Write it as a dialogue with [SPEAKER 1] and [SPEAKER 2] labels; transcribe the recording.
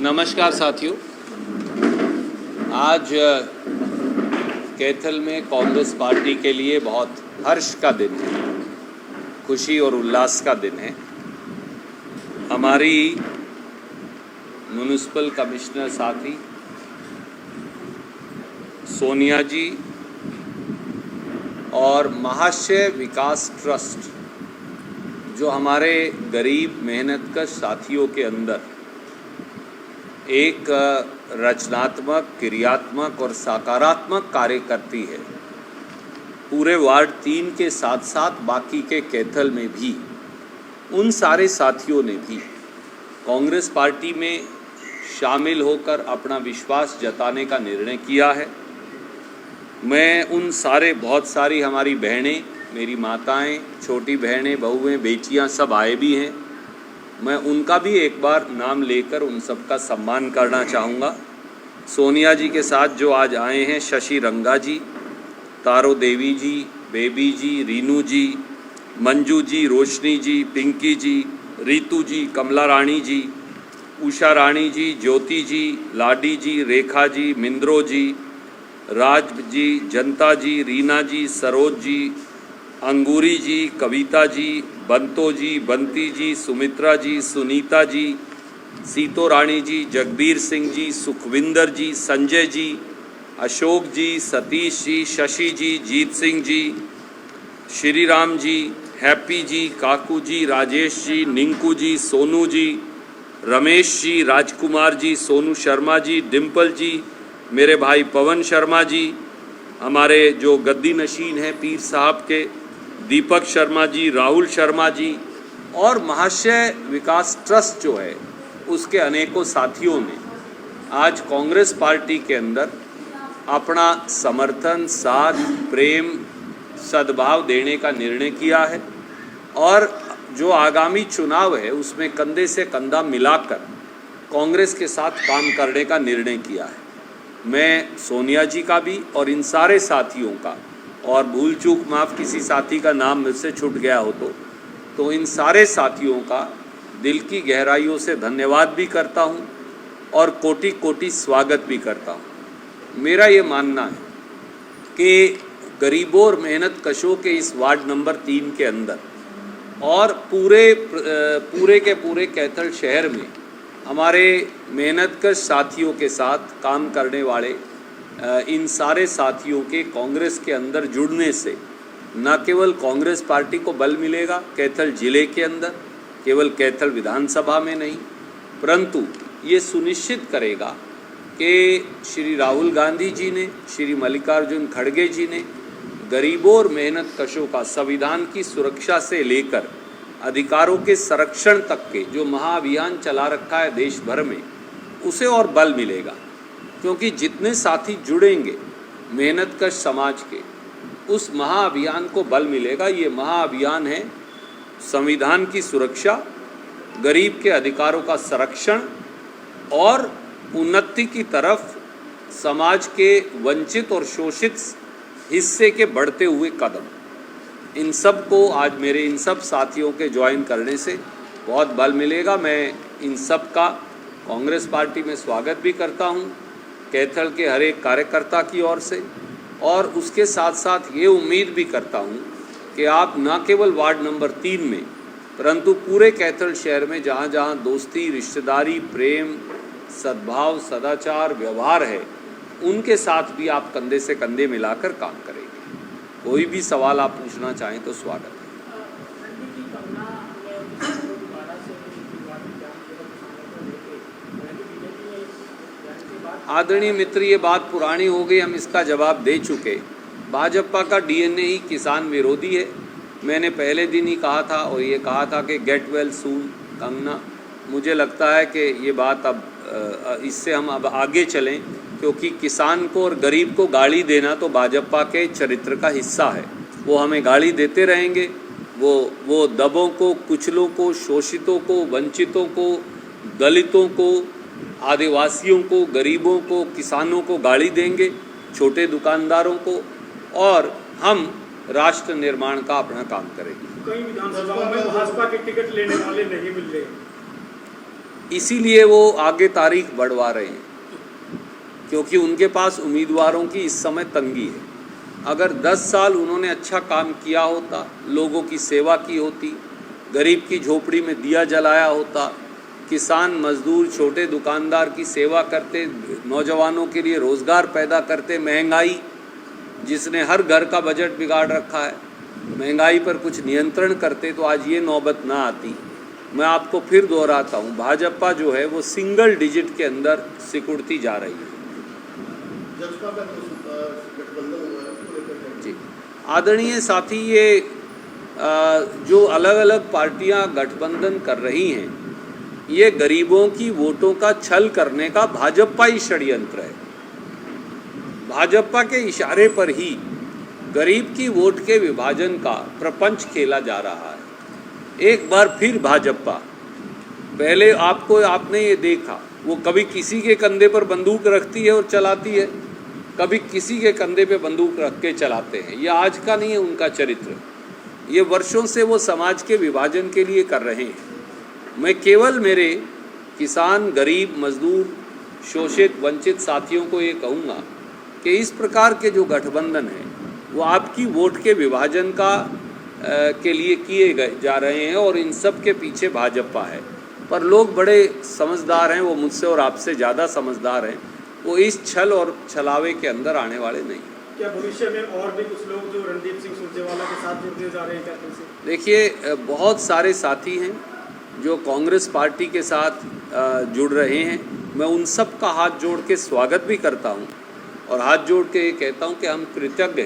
[SPEAKER 1] नमस्कार साथियों। आज कैथल में कांग्रेस पार्टी के लिए बहुत हर्ष का दिन है, खुशी और उल्लास का दिन है। हमारी म्युनिसिपल कमिश्नर साथी सोनिया जी और महाशय विकास ट्रस्ट जो हमारे गरीब मेहनतकश साथियों के अंदर एक रचनात्मक, क्रियात्मक और सकारात्मक कार्य करती है, पूरे वार्ड 3 के साथ साथ बाकी के कैथल में भी उन सारे साथियों ने भी कांग्रेस पार्टी में शामिल होकर अपना विश्वास जताने का निर्णय किया है। मैं उन सारे बहुत सारी हमारी बहनें, मेरी माताएं, छोटी बहनें, बहुएं, बेटियां सब आए भी हैं। मैं उनका भी एक बार नाम लेकर उन सब का सम्मान करना चाहूँगा। सोनिया जी के साथ जो आज आए हैं, शशि रंगा जी, तारो देवी जी, बेबी जी, रीनू जी, मंजू जी, रोशनी जी, पिंकी जी, रीतू जी, कमला रानी जी, उषा रानी जी, ज्योति जी, लाडी जी, रेखा जी, मिंद्रो जी, राज जी, जनता जी, रीना जी, सरोज जी, अंगूरी जी, कविता जी, बंतो जी, बंती जी, सुमित्रा जी, सुनीता जी, सीतो रानी जी, जगबीर सिंह जी, सुखविंदर जी, संजय जी, अशोक जी, सतीश जी, शशि जी, जीत सिंह जी, श्री राम जी, हैप्पी जी, काकू जी, राजेश जी, निंकू जी, सोनू जी, रमेश जी, राजकुमार जी, सोनू शर्मा जी, डिम्पल जी, मेरे भाई पवन शर्मा जी, हमारे जो गद्दी नशीन हैं पीर साहब के, दीपक शर्मा जी, राहुल शर्मा जी और महाशय विकास ट्रस्ट जो है उसके अनेकों साथियों ने आज कांग्रेस पार्टी के अंदर अपना समर्थन, साथ, प्रेम, सद्भाव देने का निर्णय किया है और जो आगामी चुनाव है उसमें कंधे से कंधा मिलाकर कांग्रेस के साथ काम करने का निर्णय किया है। मैं सोनिया जी का भी और इन सारे साथियों का, और भूल चूक माफ़ किसी साथी का नाम मुझसे छूट गया हो तो इन सारे साथियों का दिल की गहराइयों से धन्यवाद भी करता हूं और कोटि कोटि स्वागत भी करता हूं। मेरा ये मानना है कि गरीबों और मेहनत कशों के इस वार्ड नंबर 3 के अंदर और पूरे के पूरे कैथल शहर में हमारे मेहनतकश साथियों के साथ काम करने वाले इन सारे साथियों के कांग्रेस के अंदर जुड़ने से न केवल कांग्रेस पार्टी को बल मिलेगा कैथल जिले के अंदर, केवल कैथल विधानसभा में नहीं, परंतु ये सुनिश्चित करेगा कि श्री राहुल गांधी जी ने, श्री मल्लिकार्जुन खड़गे जी ने गरीबों और मेहनतकशों का संविधान की सुरक्षा से लेकर अधिकारों के संरक्षण तक के जो महाअभियान चला रखा है देश भर में, उसे और बल मिलेगा। क्योंकि जितने साथी जुड़ेंगे मेहनतकश समाज के, उस महाअभियान को बल मिलेगा। ये महाअभियान है संविधान की सुरक्षा, गरीब के अधिकारों का संरक्षण और उन्नति की तरफ समाज के वंचित और शोषित हिस्से के बढ़ते हुए कदम। इन सब को आज मेरे इन सब साथियों के ज्वाइन करने से बहुत बल मिलेगा। मैं इन सब का कांग्रेस पार्टी में स्वागत भी करता हूं, कैथल के हर एक कार्यकर्ता की ओर से, और उसके साथ साथ ये उम्मीद भी करता हूं कि आप न केवल वार्ड नंबर 3 में परंतु पूरे कैथल शहर में जहां जहां दोस्ती, रिश्तेदारी, प्रेम, सद्भाव, सदाचार, व्यवहार है, उनके साथ भी आप कंधे से कंधे मिलाकर काम करेंगे। कोई भी सवाल आप पूछना चाहें तो स्वागत है। आदरणीय मित्र, ये बात पुरानी हो गई, हम इसका जवाब दे चुके। भाजपा का डीएनए ही किसान विरोधी है। मैंने पहले दिन ही कहा था और ये कहा था कि गेट वेल सून कंगना। मुझे लगता है कि ये बात अब इससे हम अब आगे चलें, क्योंकि किसान को और गरीब को गाली देना तो भाजपा के चरित्र का हिस्सा है। वो हमें गाली देते रहेंगे, वो दबों को, कुचलों को, शोषितों को, वंचितों को, दलितों को, आदिवासियों को, गरीबों को, किसानों को गाली देंगे, छोटे दुकानदारों को, और हम राष्ट्र निर्माण का अपना काम करेंगे।
[SPEAKER 2] कई विधानसभा में भाजपा के टिकट लेने वाले नहीं मिल रहे।
[SPEAKER 1] इसीलिए वो आगे तारीख बढ़वा रहे हैं, क्योंकि उनके पास उम्मीदवारों की इस समय तंगी है। अगर 10 साल उन्होंने अच्छा काम किया होता, लोगों की सेवा की होती, गरीब की झोपड़ी में दिया जलाया होता, किसान मजदूर छोटे दुकानदार की सेवा करते, नौजवानों के लिए रोज़गार पैदा करते, महंगाई जिसने हर घर का बजट बिगाड़ रखा है, महंगाई पर कुछ नियंत्रण करते, तो आज ये नौबत ना आती। मैं आपको फिर दोहराता हूँ, भाजपा जो है वो सिंगल डिजिट के अंदर सिकुड़ती जा रही है। जी, आदरणीय साथी, ये जो अलग अलग पार्टियां गठबंधन कर रही हैं, ये गरीबों की वोटों का छल करने का भाजपा ही षड्यंत्र है। भाजपा के इशारे पर ही गरीब की वोट के विभाजन का प्रपंच खेला जा रहा है। एक बार फिर भाजपा, पहले आपने ये देखा, वो कभी किसी के कंधे पर बंदूक रखती है और चलाती है, कभी किसी के कंधे पे बंदूक रख के चलाते हैं। ये आज का नहीं है उनका चरित्र, ये वर्षों से वो समाज के विभाजन के लिए कर रहे हैं। मैं केवल मेरे किसान, गरीब, मजदूर, शोषित, वंचित साथियों को ये कहूँगा कि इस प्रकार के जो गठबंधन हैं वो आपकी वोट के विभाजन के लिए किए जा रहे हैं, और इन सब के पीछे भाजपा है। पर लोग बड़े समझदार हैं, वो मुझसे और आपसे ज़्यादा समझदार हैं, वो इस छल और छलावे के अंदर आने वाले नहीं।
[SPEAKER 2] क्या भविष्य में और भी कुछ लोग जो रणदीप सिंह सुरजेवाला के साथ जुड़ने जा रहे हैं क्या?
[SPEAKER 1] देखिए, बहुत सारे साथी हैं जो कांग्रेस पार्टी के साथ जुड़ रहे हैं। मैं उन सब का हाथ जोड़ के स्वागत भी करता हूं, और हाथ जोड़ के ये कहता हूं कि हम कृतज्ञ हैं